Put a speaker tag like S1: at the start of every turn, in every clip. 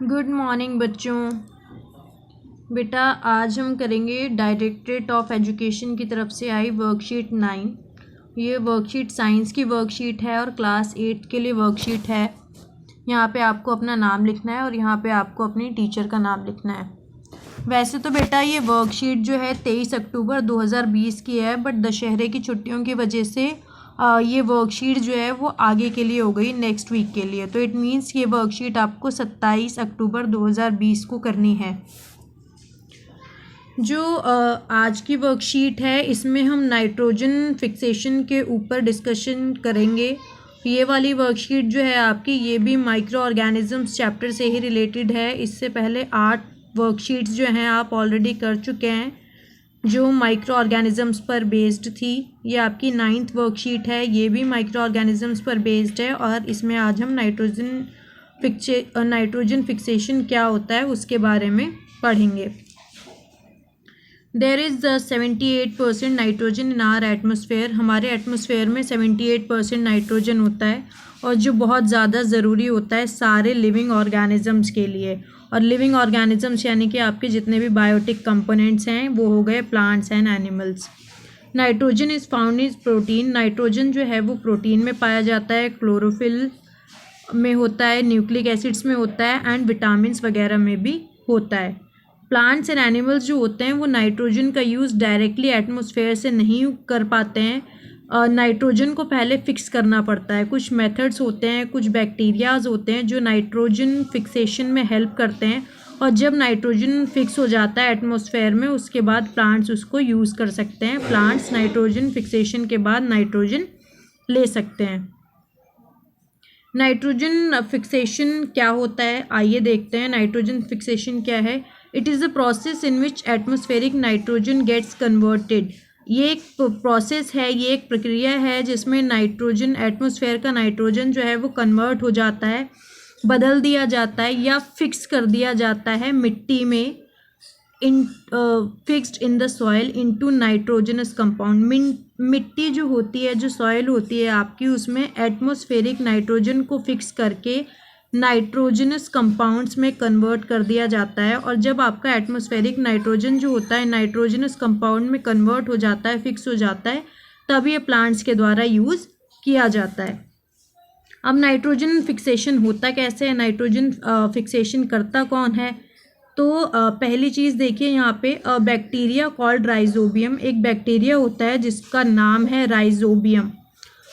S1: Good morning बच्चों। बेटा आज हम करेंगे डायरेक्टरेट ऑफ एजुकेशन की तरफ से आई वर्कशीट 9। ये वर्कशीट साइंस की वर्कशीट है और क्लास 8 के लिए वर्कशीट है। यहाँ पे आपको अपना नाम लिखना है और यहाँ पे आपको अपनी टीचर का नाम लिखना है। वैसे तो बेटा ये वर्कशीट जो है 23 अक्टूबर 2020 की है, बट दशहरे की छुट्टियों की वजह से ये वर्कशीट जो है वो आगे के लिए हो गई, नेक्स्ट वीक के लिए। तो इट मीन्स ये वर्कशीट आपको 27 अक्टूबर 2020 को करनी है। जो आज की वर्कशीट है इसमें हम नाइट्रोजन फिक्सेशन के ऊपर डिस्कशन करेंगे। ये वाली वर्कशीट जो है आपकी, ये भी माइक्रो ऑर्गेनिजम्स चैप्टर से ही रिलेटेड है। इससे पहले 8 वर्कशीट्स जो हैं आप ऑलरेडी कर चुके हैं जो माइक्रो ऑर्गेनिजम्स पर बेस्ड थी। ये आपकी 9th वर्कशीट है, ये भी माइक्रो ऑर्गेनिजम्स पर बेस्ड है। और इसमें आज हम नाइट्रोजन फिक्सेशन क्या होता है उसके बारे में पढ़ेंगे। There is 78% nitrogen in our atmosphere. हमारे एटमॉस्फेयर में 78% नाइट्रोजन होता है और जो बहुत ज़्यादा ज़रूरी होता है सारे लिविंग ऑर्गेनिजम्स के लिए। और लिविंग ऑर्गेनिजम्स यानी कि आपके जितने भी बायोटिक कंपोनेंट्स हैं वो हो गए plants and animals. Nitrogen is found is protein. Nitrogen जो है वो प्रोटीन में पाया जाता है, क्लोरोफिल में होता है, न्यूक्लिक एसिड्स में होता है एंड विटामिन्स वगैरह में भी होता है। प्लांट्स एंड एनिमल्स जो होते हैं वो नाइट्रोजन का यूज़ डायरेक्टली एटमॉस्फेयर से नहीं कर पाते हैं। नाइट्रोजन को पहले फिक्स करना पड़ता है। कुछ मेथड्स होते हैं, कुछ बैक्टीरियाज होते हैं जो नाइट्रोजन फिक्सेशन में हेल्प करते हैं। और जब नाइट्रोजन फिक्स हो जाता है एटमॉस्फेयर में उसके बाद प्लांट्स उसको यूज़ कर सकते हैं। प्लांट्स नाइट्रोजन फिक्सेशन के बाद नाइट्रोजन ले सकते हैं। नाइट्रोजन फिक्सेशन क्या होता है आइए देखते हैं। नाइट्रोजन फिक्सेशन क्या है? It is a process in which atmospheric nitrogen gets converted. ये एक प्रोसेस है, ये एक प्रक्रिया है जिसमें नाइट्रोजन, एटमॉस्फेयर का नाइट्रोजन जो है वो कन्वर्ट हो जाता है, बदल दिया जाता है या फिक्स कर दिया जाता है मिट्टी में, fixed in the soil into nitrogenous compound. मिट्टी जो होती है, जो सॉइल होती है आपकी, उसमें एटमॉस्फेरिक नाइट्रोजन को फिक्स करके नाइट्रोजनस कंपाउंड्स में कन्वर्ट कर दिया जाता है। और जब आपका एटमॉस्फेरिक नाइट्रोजन जो होता है नाइट्रोजनस कंपाउंड में कन्वर्ट हो जाता है, फिक्स हो जाता है, तब ये प्लांट्स के द्वारा यूज़ किया जाता है। अब नाइट्रोजन फिक्सेशन होता कैसे है, नाइट्रोजन फिक्सेशन करता कौन है? तो पहली चीज़ देखिए यहाँ पे, बैक्टीरिया कॉल्ड राइजोबियम। एक बैक्टीरिया होता है जिसका नाम है राइजोबियम।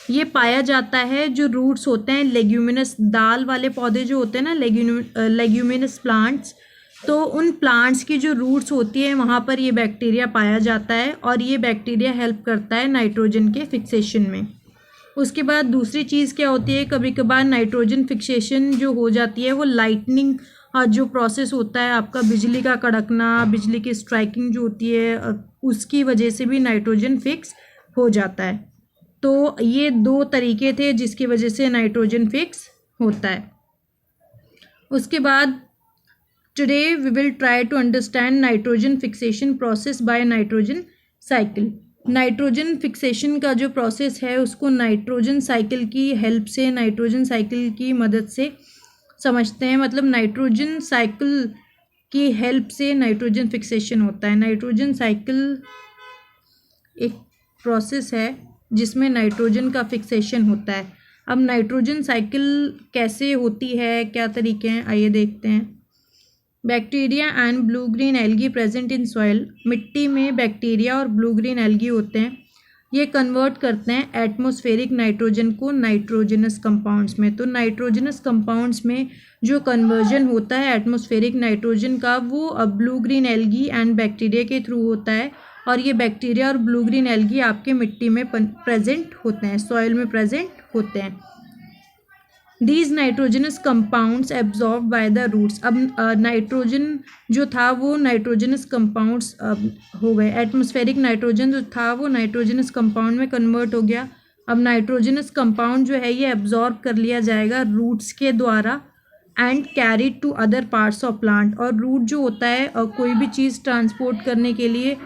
S1: ये पाया जाता है जो रूट्स होते हैं लेग्यूमिनस, दाल वाले पौधे जो होते हैं ना, लेग्यूमिनस प्लांट्स, तो उन प्लांट्स की जो रूट्स होती है वहाँ पर ये बैक्टीरिया पाया जाता है और ये बैक्टीरिया हेल्प करता है नाइट्रोजन के फिक्सेशन में। उसके बाद दूसरी चीज़ क्या होती है, कभी कभार नाइट्रोजन फिक्सेशन जो हो जाती है वो लाइटनिंग जो प्रोसेस होता है आपका, बिजली का कड़कना, बिजली की स्ट्राइकिंग जो होती है उसकी वजह से भी नाइट्रोजन फिक्स हो जाता है। तो ये 2 तरीके थे जिसकी वजह से नाइट्रोजन फिक्स होता है। उसके बाद today we will try to understand nitrogen fixation process by nitrogen cycle. Nitrogen fixation का जो प्रोसेस है उसको नाइट्रोजन साइकिल की हेल्प से, नाइट्रोजन साइकिल की मदद से समझते हैं। मतलब नाइट्रोजन साइकिल की हेल्प से नाइट्रोजन फिक्सेशन होता है। नाइट्रोजन साइकिल एक प्रोसेस है जिसमें नाइट्रोजन का फिक्सेशन होता है। अब नाइट्रोजन साइकिल कैसे होती है, क्या तरीके हैं, आइए देखते हैं। Bacteria and blue green algae present in soil. मिट्टी में बैक्टीरिया और ब्लू ग्रीन एल्गी होते हैं, ये कन्वर्ट करते हैं एटमॉस्फेरिक नाइट्रोजन को नाइट्रोजनस कंपाउंड्स में। तो नाइट्रोजनस कंपाउंड्स में जो कन्वर्जन होता है एटमॉस्फेरिक नाइट्रोजन का वो blue green algae and bacteria के थ्रू होता है। और ये बैक्टीरिया और ब्लू ग्रीन एल्गी आपके मिट्टी में प्रेजेंट होते हैं, सॉइल में प्रेजेंट होते हैं। These nitrogenous compounds absorb by the roots. अब नाइट्रोजन जो था वो नाइट्रोजनस कंपाउंड्स हो गए, एटमॉस्फेरिक नाइट्रोजन जो था वो नाइट्रोजनस कंपाउंड में कन्वर्ट हो गया। अब नाइट्रोजनस कंपाउंड जो है ये एब्जॉर्ब कर लिया जाएगा रूट्स के द्वारा and carried to other parts of plant. और रूट जो होता है कोई भी चीज़ ट्रांसपोर्ट करने के लिए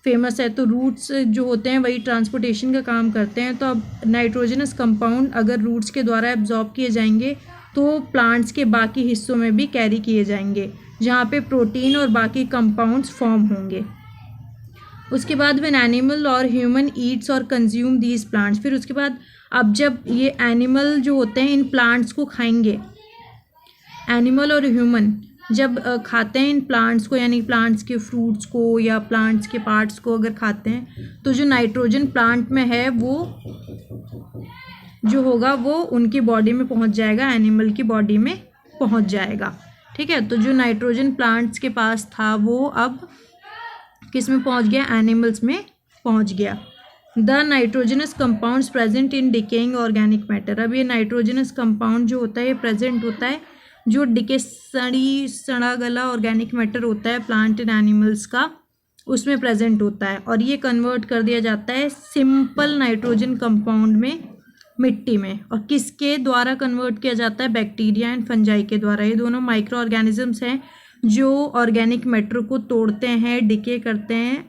S1: फेमस है, तो रूट्स जो होते हैं वही ट्रांसपोर्टेशन का काम करते हैं। तो अब नाइट्रोजनस कंपाउंड अगर रूट्स के द्वारा एब्जॉर्ब किए जाएंगे तो प्लांट्स के बाकी हिस्सों में भी कैरी किए जाएंगे, जहाँ पे प्रोटीन और बाकी कंपाउंड्स फॉर्म होंगे। उसके बाद व्हेन एनिमल और ह्यूमन ईट्स और कंज्यूम दीज प्लांट्स, फिर उसके बाद अब जब ये एनिमल जो होते हैं इन प्लांट्स को खाएंगे, एनिमल और ह्यूमन जब खाते हैं इन प्लांट्स को, यानी प्लांट्स के फ्रूट्स को या प्लांट्स के पार्ट्स को अगर खाते हैं, तो जो नाइट्रोजन प्लांट में है वो जो होगा वो उनकी बॉडी में पहुंच जाएगा, एनिमल की बॉडी में पहुंच जाएगा। ठीक है, तो जो नाइट्रोजन प्लांट्स के पास था वो अब किस में पहुंच गया, एनिमल्स में पहुंच गया। The nitrogenous compounds present in decaying organic matter, अब ये नाइट्रोजनस कंपाउंड जो होता है ये प्रेजेंट होता है जो डिके सड़ा गला ऑर्गेनिक मैटर होता है प्लांट एंड एनिमल्स का, उसमें प्रेजेंट होता है, और ये कन्वर्ट कर दिया जाता है सिंपल नाइट्रोजन कंपाउंड में, मिट्टी में। और किसके द्वारा कन्वर्ट किया जाता है, बैक्टीरिया एंड फंजाई के द्वारा। ये दोनों माइक्रो ऑर्गेनिजम्स हैं जो ऑर्गेनिक मैटर को तोड़ते हैं, डिके करते हैं,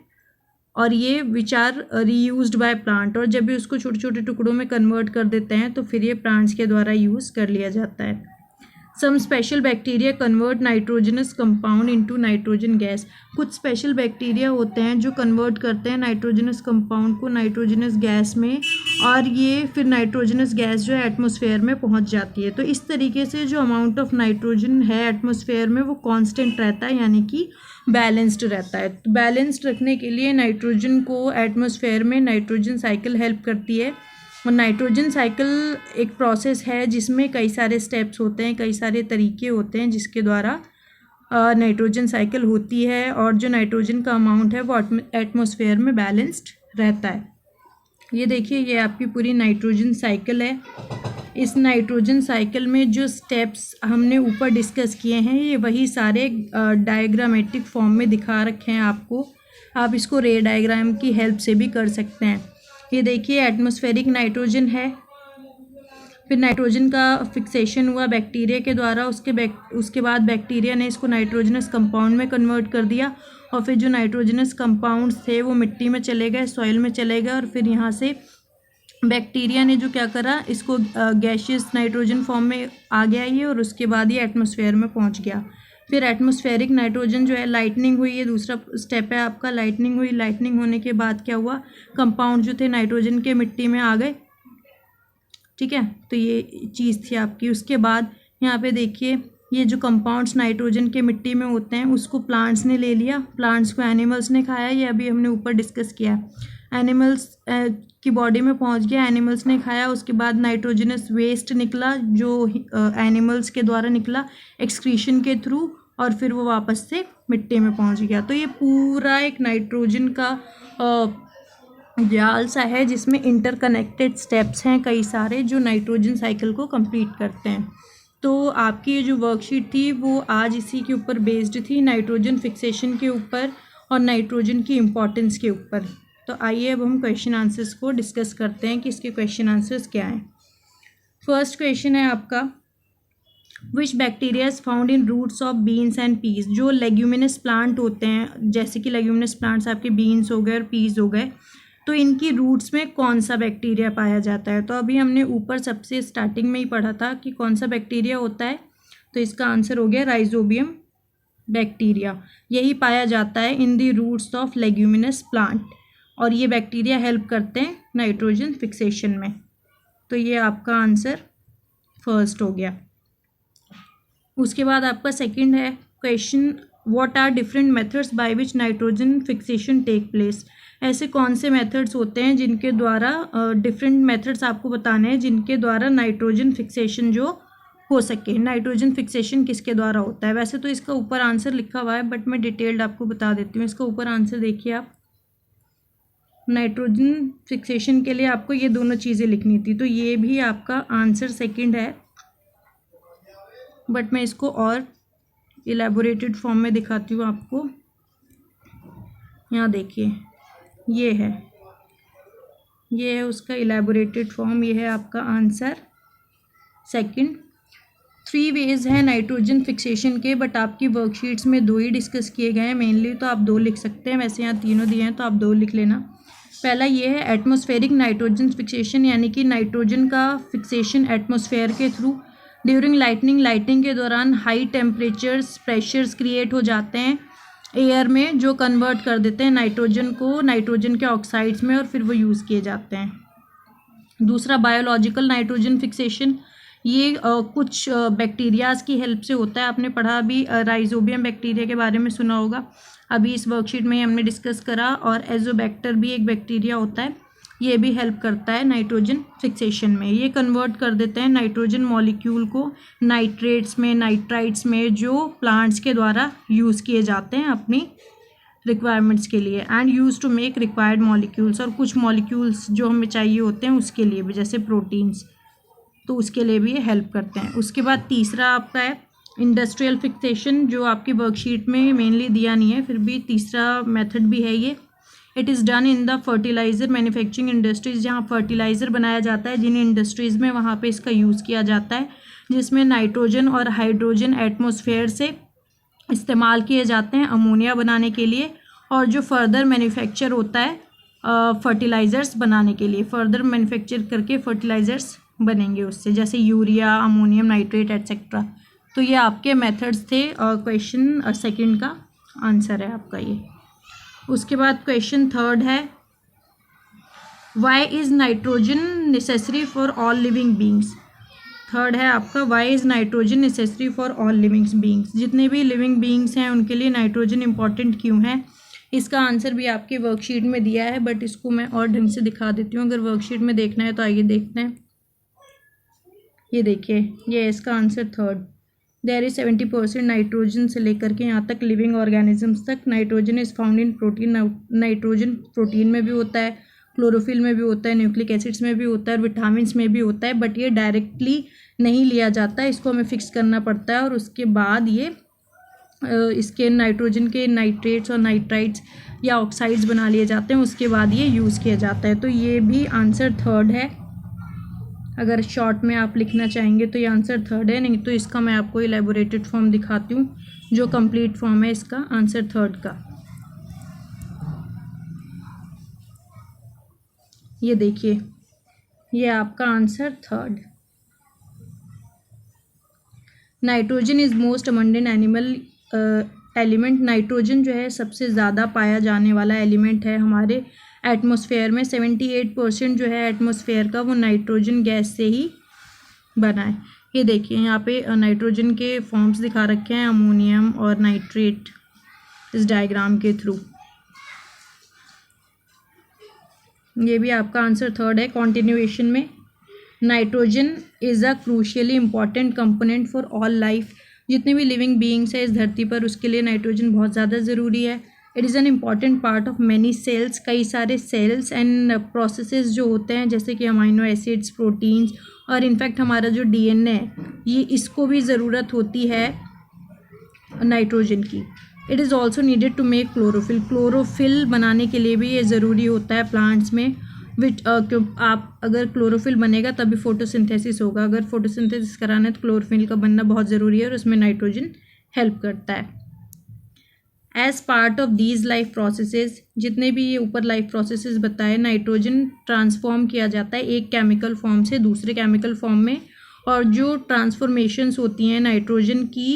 S1: और ये which are reused by plant, और जब भी उसको छोटे छोटे टुकड़ों में कन्वर्ट कर देते हैं तो फिर ये प्लांट्स के द्वारा यूज़ कर लिया जाता है। Some special bacteria convert nitrogenous compound into nitrogen gas, कुछ स्पेशल बैक्टीरिया होते हैं जो कन्वर्ट करते हैं नाइट्रोजनस कंपाउंड को नाइट्रोजनस गैस में, और ये फिर नाइट्रोजनस गैस जो है एटमॉस्फेयर में पहुंच जाती है। तो इस तरीके से जो अमाउंट ऑफ नाइट्रोजन है एटमॉस्फेयर में वो कांस्टेंट रहता है, यानी कि बैलेंस्ड रहता है। तो बैलेंस्ड रखने के लिए नाइट्रोजन को एटमॉस्फेयर में नाइट्रोजन साइकिल हेल्प करती है। और नाइट्रोजन साइकिल एक प्रोसेस है जिसमें कई सारे स्टेप्स होते हैं, कई सारे तरीके होते हैं जिसके द्वारा नाइट्रोजन साइकिल होती है, और जो नाइट्रोजन का अमाउंट है वो एटमॉस्फेयर में बैलेंस्ड रहता है। ये देखिए, ये आपकी पूरी नाइट्रोजन साइकिल है। इस नाइट्रोजन साइकिल में जो स्टेप्स हमने ऊपर डिस्कस किए हैं ये वही सारे डायग्रामेटिक फॉर्म में दिखा रखे हैं आपको। आप इसको रे डायग्राम की हेल्प से भी कर सकते हैं। ये देखिए, एटमॉस्फेरिक नाइट्रोजन है, फिर नाइट्रोजन का फिक्सेशन हुआ बैक्टीरिया के द्वारा, उसके बाद बैक्टीरिया ने इसको नाइट्रोजनस कंपाउंड में कन्वर्ट कर दिया, और फिर जो नाइट्रोजनस कंपाउंड्स थे वो मिट्टी में चले गए, सॉइल में चले गए, और फिर यहाँ से बैक्टीरिया ने जो क्या करा, इसको गैशियस नाइट्रोजन फॉर्म में आ गया ये, और उसके बाद ये एटमॉस्फेयर में पहुँच गया। फिर एटमॉस्फेरिक नाइट्रोजन जो है, लाइटनिंग हुई, ये दूसरा स्टेप है आपका, लाइटनिंग हुई। लाइटनिंग होने के बाद क्या हुआ, कंपाउंड जो थे नाइट्रोजन के मिट्टी में आ गए। ठीक है, तो ये चीज़ थी आपकी। उसके बाद यहाँ पे देखिए, ये जो कंपाउंड्स नाइट्रोजन के मिट्टी में होते हैं उसको प्लांट्स ने ले लिया, प्लांट्स को एनिमल्स ने खाया, ये अभी हमने ऊपर डिस्कस किया। एनिमल्स की बॉडी में पहुंच गया, एनिमल्स ने खाया, उसके बाद नाइट्रोजनस वेस्ट निकला जो एनिमल्स के द्वारा निकला एक्सक्रीशन के थ्रू, और फिर वो वापस से मिट्टी में पहुंच गया। तो ये पूरा एक नाइट्रोजन का जाल सा है जिसमें इंटरकनेक्टेड स्टेप्स हैं कई सारे जो नाइट्रोजन साइकिल को कंप्लीट करते हैं। तो आपकी ये जो वर्कशीट थी वो आज इसी के ऊपर बेस्ड थी, नाइट्रोजन फिक्सेशन के ऊपर और नाइट्रोजन की इम्पोर्टेंस के ऊपर। तो आइए अब हम क्वेश्चन आंसर्स को डिस्कस करते हैं कि इसके क्वेश्चन आंसर्स क्या हैं। फर्स्ट क्वेश्चन है आपका, which bacteria is found in roots of beans and peas, जो लेग्यूमिनस प्लांट होते हैं, जैसे कि लेग्यूमिनस प्लांट्स आपके बीन्स हो गए और पीस हो गए, तो इनकी रूट्स में कौन सा बैक्टीरिया पाया जाता है। तो अभी हमने ऊपर सबसे स्टार्टिंग में ही पढ़ा था कि कौन सा बैक्टीरिया होता है, तो इसका आंसर हो गया राइजोबियम बैक्टीरिया। यही पाया जाता है in the roots of leguminous plant, और ये बैक्टीरिया हेल्प करते हैं नाइट्रोजन फिक्सेशन में। तो ये आपका आंसर फर्स्ट हो गया। उसके बाद आपका सेकंड है question, what are different methods by which nitrogen fixation take place, ऐसे कौन से मेथड्स होते हैं जिनके द्वारा डिफरेंट मेथड्स आपको बताने हैं जिनके द्वारा नाइट्रोजन फिक्सेशन जो हो सके। नाइट्रोजन फिक्सेशन किसके द्वारा होता है, वैसे तो इसका ऊपर आंसर लिखा हुआ है बट मैं डिटेल्ड आपको बता देती हूँ। इसका ऊपर आंसर देखिए आप, नाइट्रोजन फिक्सेशन के लिए आपको ये दोनों चीज़ें लिखनी थी, तो ये भी आपका आंसर सेकंड है, बट मैं इसको और इलेबोरेटेड फॉर्म में दिखाती हूँ आपको। यहाँ देखिए, ये है उसका इलेबोरेटेड फॉर्म, ये है आपका आंसर सेकंड। 3 वेज हैं नाइट्रोजन फिक्सेशन के, बट आपकी वर्कशीट्स में 2 ही डिस्कस किए गए हैं मेनली, तो आप 2 लिख सकते हैं, वैसे यहाँ तीनों दिए हैं तो आप 2 लिख लेना। पहला ये है एटमॉस्फेरिक नाइट्रोजन फिक्सेशन, यानी कि नाइट्रोजन का फिक्सेशन एटमॉस्फेयर के थ्रू। ड्यूरिंग लाइटिंग के दौरान हाई टेम्परेचर्स प्रेशर्स क्रिएट हो जाते हैं एयर में, जो कन्वर्ट कर देते हैं नाइट्रोजन को नाइट्रोजन के ऑक्साइड्स में, और फिर वो यूज़ किए जाते हैं। दूसरा बायोलॉजिकल नाइट्रोजन फिक्सेशन, ये कुछ बैक्टीरियाज की हेल्प से होता है। आपने पढ़ा भी, राइजोबियम बैक्टीरिया के बारे में सुना होगा, अभी इस वर्कशीट में हमने डिस्कस करा। और एजोबैक्टर भी एक बैक्टीरिया होता है, ये भी हेल्प करता है नाइट्रोजन फिक्सेशन में। ये कन्वर्ट कर देते हैं नाइट्रोजन मॉलिक्यूल को नाइट्रेट्स में, नाइट्राइट्स में, जो प्लांट्स के द्वारा यूज़ किए जाते हैं अपनी रिक्वायरमेंट्स के लिए, and use to make required molecules, और कुछ मॉलिक्यूल्स जो हमें चाहिए होते हैं उसके लिए भी, जैसे प्रोटीन्स, तो उसके लिए भी ये हेल्प करते हैं। उसके बाद तीसरा आपका है इंडस्ट्रियल फिक्सेशन, जो आपकी वर्कशीट में मेनली दिया नहीं है, फिर भी तीसरा मेथड भी है ये। It is done in the fertiliser manufacturing industries, जहाँ फर्टिलाइज़र बनाया जाता है जिन इंडस्ट्रीज़ में, वहाँ पे इसका यूज़ किया जाता है, जिसमें नाइट्रोजन और हाइड्रोजन एटमॉस्फेयर से इस्तेमाल किए जाते हैं अमोनिया बनाने के लिए, और जो फर्दर मैन्युफैक्चर होता है फर्टिलाइज़र्स बनाने के लिए, फर्दर मैन्युफैक्चर करके फर्टिलाइज़र्स बनेंगे उससे, जैसे यूरिया, अमोनियम नाइट्रेट एट्सेट्रा। तो ये आपके मेथड्स थे, क्वेश्चन सेकंड का आंसर है आपका ये। उसके बाद क्वेश्चन थर्ड है, why is nitrogen necessary for all living beings. Third है आपका, why is nitrogen necessary for all living beings, जितने भी लिविंग बींग्स हैं उनके लिए नाइट्रोजन इंपॉर्टेंट क्यों है। इसका आंसर भी आपके वर्कशीट में दिया है, बट इसको मैं और ढंग से दिखा देती हूँ। अगर वर्कशीट में देखना है तो आइए देखते हैं। ये देखिए, ये इसका answer third, there is 70% nitrogen से लेकर के यहाँ तक लिविंग ऑर्गेनिजम्स तक। Nitrogen is found in protein, nitrogen protein में भी होता है, क्लोरोफिल में भी होता है, न्यूक्लिक एसिड्स में भी होता है, और विटामिन्स में भी होता है, बट ये डायरेक्टली नहीं लिया जाता है, इसको हमें फिक्स करना पड़ता है, और उसके बाद ये इसके नाइट्रोजन के नाइट्रेट्स और नाइट्राइट्स या ऑक्साइड्स बना लिए जाते हैं, उसके बाद ये यूज़ किया जाता है। तो ये भी आंसर थर्ड है। अगर शॉर्ट में आप लिखना चाहेंगे तो ये आंसर थर्ड है, नहीं तो इसका मैं आपको इलेबोरेटेड फॉर्म दिखाती हूँ, जो कंप्लीट फॉर्म है इसका आंसर थर्ड का। ये देखिए, ये आपका answer third. Nitrogen is most abundant animal element, nitrogen जो है सबसे ज़्यादा पाया जाने वाला एलिमेंट है हमारे एटमॉस्फेयर में। 78% जो है एटमॉस्फेयर का वो नाइट्रोजन गैस से ही बना है। ये देखिए, यहाँ पे नाइट्रोजन के फॉर्म्स दिखा रखे हैं, अमोनियम और नाइट्रेट, इस डायग्राम के थ्रू। ये भी आपका आंसर थर्ड है। कॉन्टिन्यूएशन में, nitrogen is a crucially important component for all life, जितने भी लिविंग बीइंग्स है इस धरती पर उसके लिए नाइट्रोजन बहुत ज़्यादा ज़रूरी है। It is an important part of many cells, कई सारे सेल्स एंड प्रोसेसेस जो होते हैं, जैसे कि अमाइनो एसिड्स, प्रोटीन्स, और इनफैक्ट हमारा जो डीएनए है, ये इसको भी ज़रूरत होती है नाइट्रोजन की। It is also needed to make chlorophyll, chlorophyll बनाने के लिए भी ये ज़रूरी होता है प्लांट्स में, विच क्यों आप अगर क्लोरोफिल बनेगा तभी फोटोसिंथेसिस होगा, अगर फोटोसिंथेसिस कराना है तो क्लोरोफिल का बनना बहुत ज़रूरी है, और उसमें नाइट्रोजन हेल्प करता है। As part of these life processes, जितने भी ये ऊपर लाइफ प्रोसेसेस बताए, नाइट्रोजन ट्रांसफॉर्म किया जाता है एक केमिकल फॉर्म से दूसरे केमिकल फॉर्म में, और जो ट्रांसफॉर्मेशंस होती हैं नाइट्रोजन की,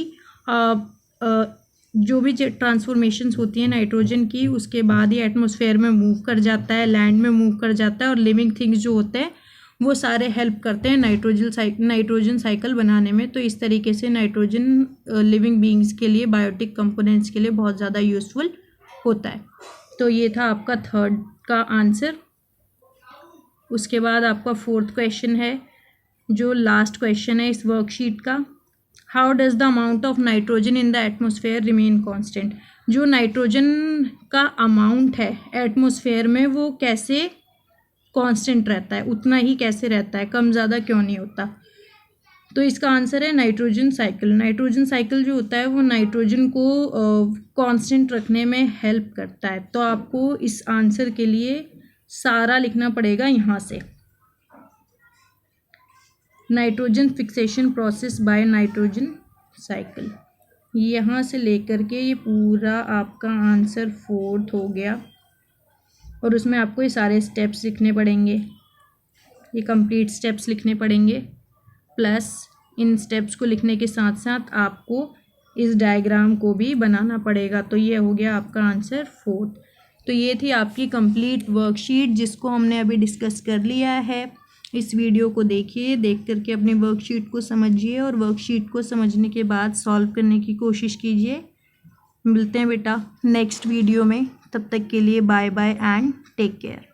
S1: जो भी ट्रांसफॉर्मेशंस होती हैं नाइट्रोजन की, उसके बाद ये एटमॉस्फेयर में मूव कर जाता है, लैंड में मूव कर जाता है, और लिविंग थिंग्स जो होते हैं वो सारे हेल्प करते हैं नाइट्रोजन साइकिल बनाने में। तो इस तरीके से नाइट्रोजन लिविंग बीइंग्स के लिए, बायोटिक कंपोनेंट्स के लिए बहुत ज़्यादा यूज़फुल होता है। तो ये था आपका थर्ड का आंसर। उसके बाद आपका फोर्थ क्वेश्चन है, जो लास्ट क्वेश्चन है इस वर्कशीट का। How does the amount of nitrogen in the atmosphere remain constant, जो नाइट्रोजन का अमाउंट है एटमॉस्फेयर में वो कैसे कांस्टेंट रहता है, उतना ही कैसे रहता है, कम ज़्यादा क्यों नहीं होता। तो इसका आंसर है नाइट्रोजन साइकिल। नाइट्रोजन साइकिल जो होता है वो नाइट्रोजन को कांस्टेंट रखने में हेल्प करता है। तो आपको इस आंसर के लिए सारा लिखना पड़ेगा यहाँ से, nitrogen fixation process by nitrogen cycle, यहाँ से लेकर के ये पूरा आपका आंसर फोर्थ हो गया, और उसमें आपको ये सारे स्टेप्स लिखने पड़ेंगे, ये कंप्लीट स्टेप्स लिखने पड़ेंगे, प्लस इन स्टेप्स को लिखने के साथ साथ आपको इस डायग्राम को भी बनाना पड़ेगा। तो ये हो गया आपका आंसर 4th। तो ये थी आपकी कंप्लीट वर्कशीट जिसको हमने अभी डिस्कस कर लिया है। इस वीडियो को देखिए, देख करके अपनी वर्कशीट को समझिए और वर्कशीट को समझने के बाद सॉल्व करने की कोशिश कीजिए। मिलते हैं बेटा नेक्स्ट वीडियो में, तब तक के लिए bye bye and take care.